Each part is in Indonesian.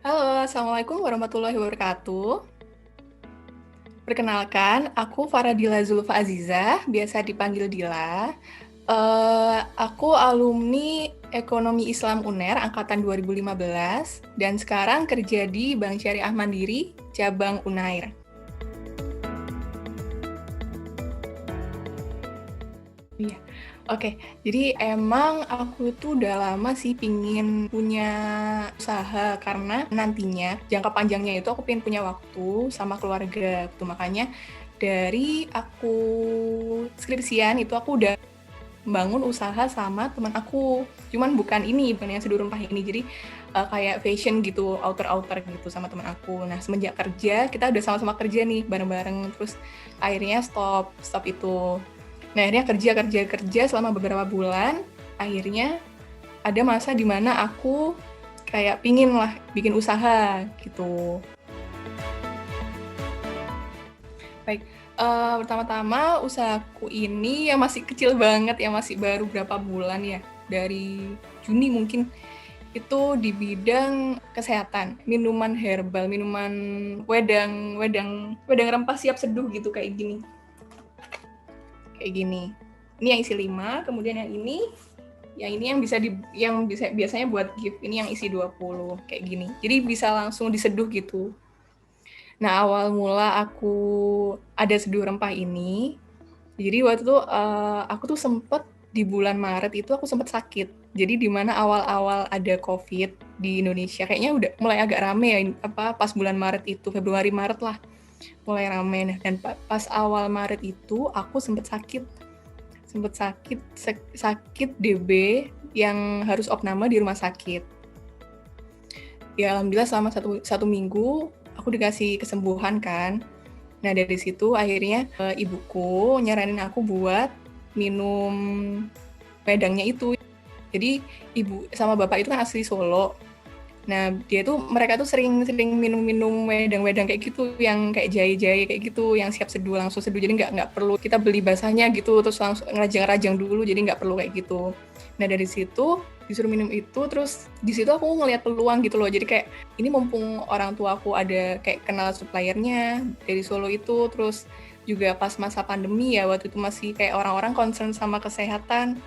Halo, Assalamualaikum warahmatullahi wabarakatuh. Perkenalkan, aku Faradila Zulfa Azizah, biasa dipanggil Dila. Aku alumni Ekonomi Islam UNER angkatan 2015 dan sekarang kerja di Bank Syariah Mandiri, cabang Unair. Iya. Oke, jadi emang aku tuh udah lama sih pingin punya usaha karena nantinya jangka panjangnya itu aku pengen punya waktu sama keluarga. Tuh makanya dari aku skripsian itu aku udah membangun usaha sama teman aku. Cuman bukan yang seduh rempah ini. Jadi kayak fashion gitu, outer-outer gitu sama teman aku. Nah, semenjak kerja, kita udah sama-sama kerja nih bareng-bareng. Terus akhirnya stop itu. Nah, akhirnya kerja selama beberapa bulan. Akhirnya ada masa di mana aku kayak pingin lah bikin usaha gitu. Baik, pertama-tama usahaku ini ya masih kecil banget ya, masih baru berapa bulan ya, dari Juni mungkin, itu di bidang kesehatan, minuman herbal, minuman wedang wedang wedang rempah siap seduh gitu kayak gini. Ini yang isi 5, kemudian yang ini yang bisa biasanya buat gift, ini yang isi 20 kayak gini. Jadi bisa langsung diseduh gitu. Nah, awal mula aku ada seduh rempah ini, jadi waktu itu aku tuh sempet di bulan Maret itu aku sempet sakit. Jadi di mana awal-awal ada COVID di Indonesia, kayaknya udah mulai agak rame ya, pas bulan Maret itu, Februari Maret lah mulai rame. Nah, dan pas awal Maret itu aku sempet sakit DB yang harus opname di rumah sakit. Ya alhamdulillah selama satu minggu aku dikasih kesembuhan kan. Nah dari situ akhirnya ibuku nyaranin aku buat minum wedangnya itu. Jadi ibu sama bapak itu kan asli Solo. Nah mereka tuh sering minum-minum wedang-wedang kayak gitu, yang kayak jahe-jahe kayak gitu, yang siap seduh langsung seduh. Jadi nggak perlu kita beli basahnya gitu terus langsung ngerajang-rajang dulu. Jadi nggak perlu kayak gitu. Nah dari situ disuruh minum itu, terus di situ aku ngelihat peluang gitu loh. Jadi kayak ini mumpung orang tua aku ada kayak kenal suppliernya dari Solo itu, terus juga pas masa pandemi ya, waktu itu masih kayak orang-orang concern sama kesehatan.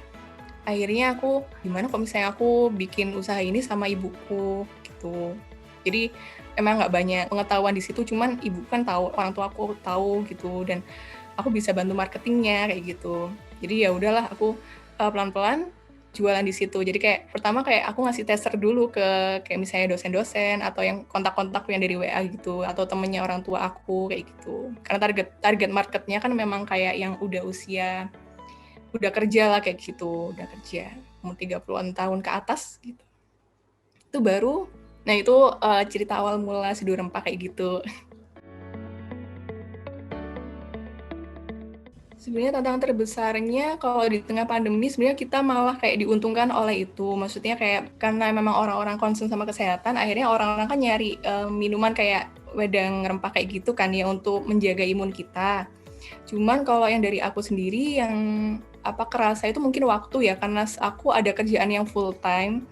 Akhirnya aku gimana kalau misalnya aku bikin usaha ini sama ibuku gitu. Jadi emang nggak banyak pengetahuan di situ, cuman ibu kan tahu, orang tua aku tahu gitu, dan aku bisa bantu marketingnya kayak gitu. Jadi ya udahlah aku pelan-pelan jualan di situ. Jadi kayak pertama kayak aku ngasih tester dulu ke kayak misalnya dosen-dosen atau yang kontak-kontak yang dari WA gitu, atau temennya orang tua aku kayak gitu. Karena target marketnya kan memang kayak yang udah kerja lah kayak gitu, udah kerja umur 30-an tahun ke atas gitu. Itu baru, nah itu cerita awal mula seduh rempah kayak gitu. Sebenarnya tantangan terbesarnya kalau di tengah pandemi sebenarnya kita malah kayak diuntungkan oleh itu. Maksudnya kayak karena memang orang-orang concern sama kesehatan, akhirnya orang-orang kan nyari minuman kayak wedang rempah kayak gitu kan ya untuk menjaga imun kita. Cuman kalau yang dari aku sendiri yang kerasa itu mungkin waktu ya, karena aku ada kerjaan yang full time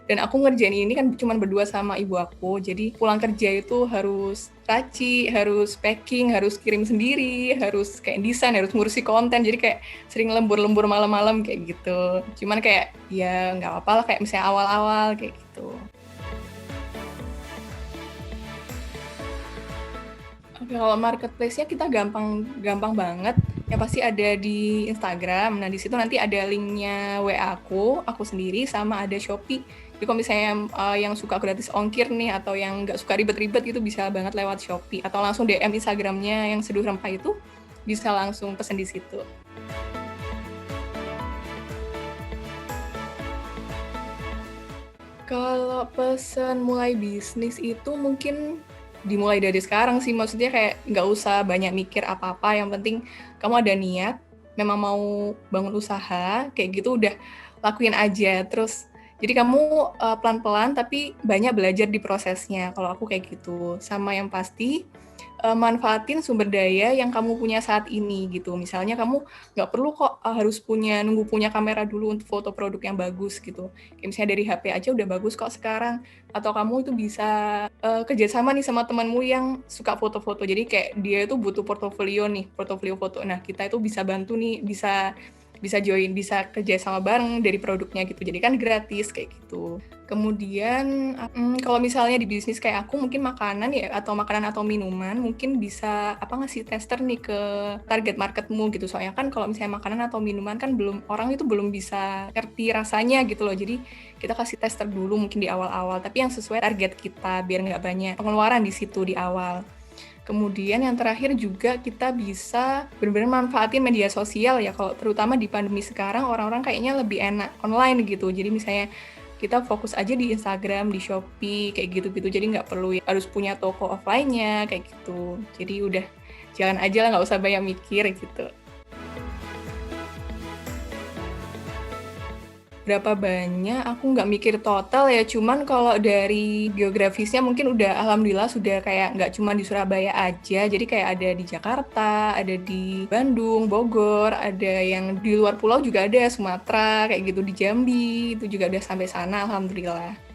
dan aku ngerjain ini kan cuma berdua sama ibu aku. Jadi pulang kerja itu harus raci, harus packing, harus kirim sendiri, harus kayak desain, harus ngurusi konten. Jadi kayak sering lembur-lembur malam-malam kayak gitu. Cuman kayak ya nggak apa-apa lah, kayak misalnya awal-awal kayak gitu. Oke, kalau marketplace-nya kita gampang banget. Yang pasti ada di Instagram. Nah, di situ nanti ada linknya WA aku sendiri, sama ada Shopee. Jadi kalau misalnya yang suka gratis ongkir nih, atau yang nggak suka ribet-ribet itu bisa banget lewat Shopee. Atau langsung DM Instagramnya yang seduh rempah itu, bisa langsung pesen di situ. Kalau pesan mulai bisnis itu mungkin dimulai dari sekarang sih, maksudnya kayak nggak usah banyak mikir apa-apa, yang penting kamu ada niat, memang mau bangun usaha, kayak gitu udah lakuin aja. Terus Jadi kamu pelan-pelan tapi banyak belajar di prosesnya. Kalau aku kayak gitu. Sama yang pasti manfaatin sumber daya yang kamu punya saat ini gitu. Misalnya kamu nggak perlu kok harus nunggu punya kamera dulu untuk foto produk yang bagus gitu. Kayak misalnya dari HP aja udah bagus kok sekarang. Atau kamu itu bisa kerjasama nih sama temanmu yang suka foto-foto. Jadi kayak dia itu butuh portofolio foto. Nah kita itu bisa bantu nih, bisa join, bisa kerja sama bareng dari produknya gitu. Jadi kan gratis kayak gitu. Kemudian kalau misalnya di bisnis kayak aku mungkin makanan atau minuman mungkin bisa ngasih tester nih ke target marketmu gitu. Soalnya kan kalau misalnya makanan atau minuman kan orang itu belum bisa ngerti rasanya gitu loh. Jadi kita kasih tester dulu mungkin di awal-awal, tapi yang sesuai target kita biar nggak banyak pengeluaran di situ di awal. Kemudian yang terakhir juga kita bisa benar-benar manfaatin media sosial ya, kalau terutama di pandemi sekarang orang-orang kayaknya lebih enak online gitu. Jadi misalnya kita fokus aja di Instagram, di Shopee, kayak gitu-gitu. Jadi nggak perlu harus punya toko offline-nya, kayak gitu. Jadi udah jalan aja lah, nggak usah banyak mikir gitu. Berapa banyak, aku nggak mikir total ya, cuman kalau dari geografisnya mungkin udah alhamdulillah sudah kayak nggak cuma di Surabaya aja, jadi kayak ada di Jakarta, ada di Bandung, Bogor, ada yang di luar pulau juga ada, Sumatera, kayak gitu di Jambi, itu juga udah sampai sana alhamdulillah.